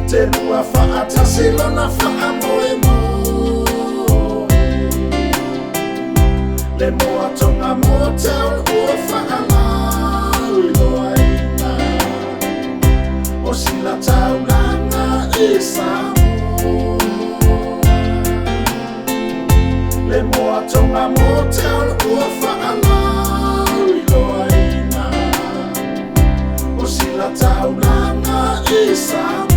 Te rua whaatasi lona wha moe moe. Le moa tonga mo tau ua whaalau I loa ina. O sila tauranga I Samoa. Le moa tonga mo tau ua whaalau I loa ina. O sila tauranga I Samoa.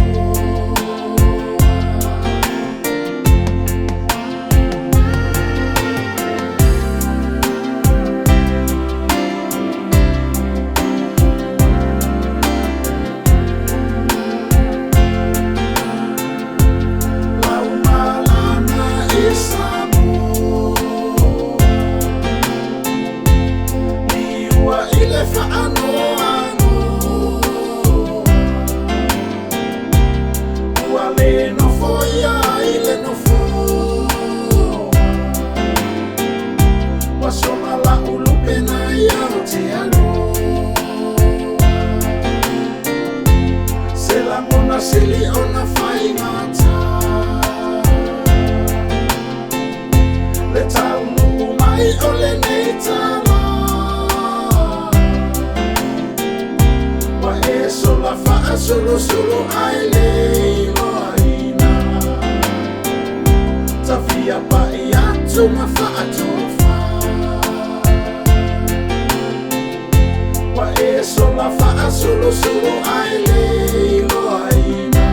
Sili ona whaingata Le tau nuku mai o le nei tala Wa e sola wha sulu sulu ai le iloa ina Ta fia pa I atu ma wha atofa Wa e sola wha sulu sulu ai le iloa ina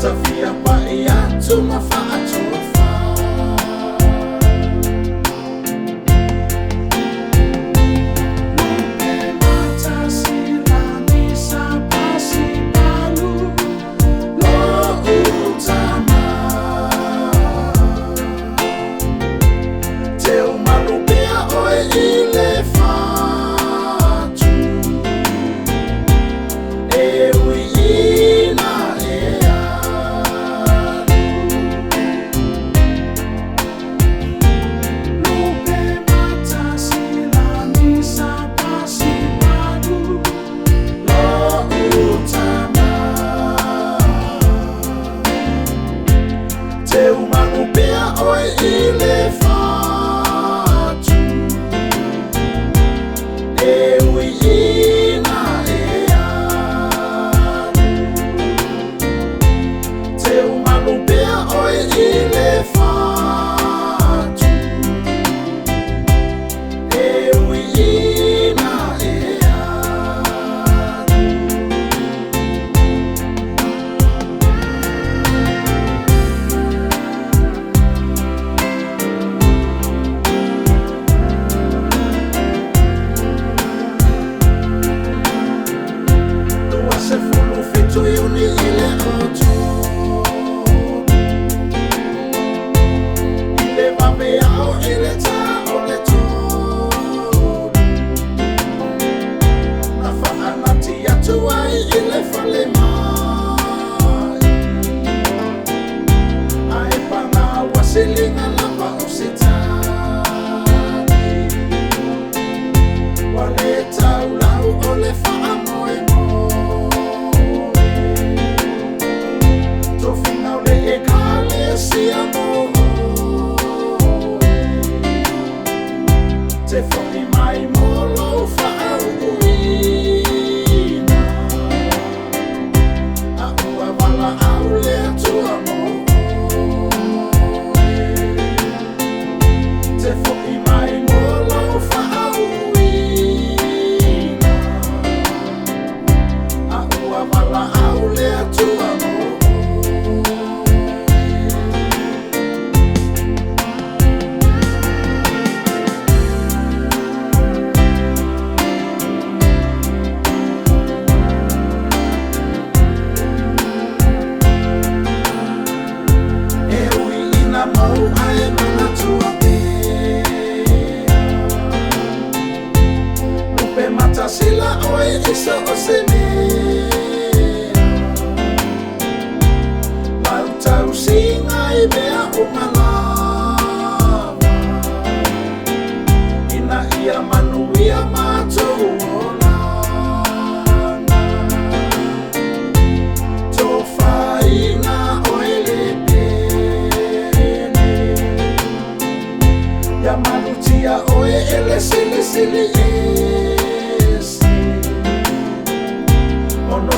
Tafia pa I atu ma wha atofa Lupe mata silani sa pasi palu Lo utama Te umalupea oe I le fatu Ewi ina Te umanupea oe I le fatu Ewi ina Te umanupea oe I le fatu Ewi ina Tu iuni I le oto I le wameao I le ta o le tōru Na whaanati atu ai I le whale mai Ai panga wasilinga lapa o se tani Wa le tau lau o le wha moe moe Te whai mai molo whaauina A ua wala au le atua moe Te whai mai molo whaauina A ua wala au le atua moe Lupe mata sila oe iso o se mea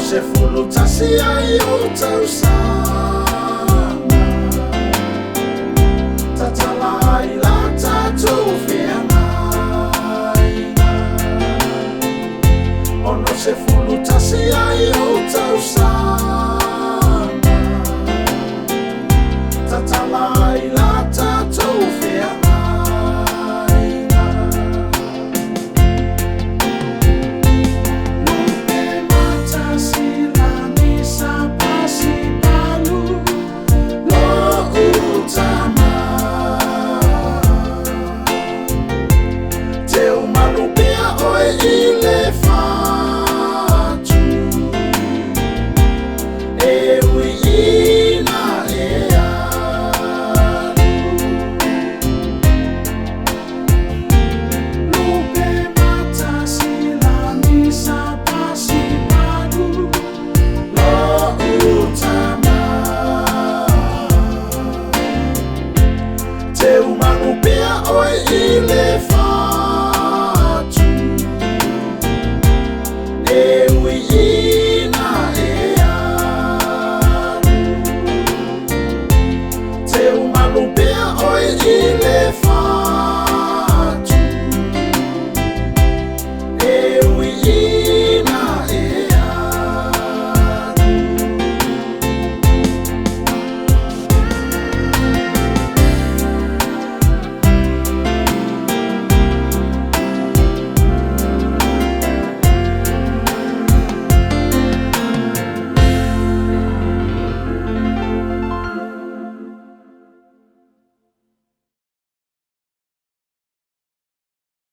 se fulu tasi ai o tau sana. Tatala ai la tatou whiangaina. Ono se fulu tasi ai o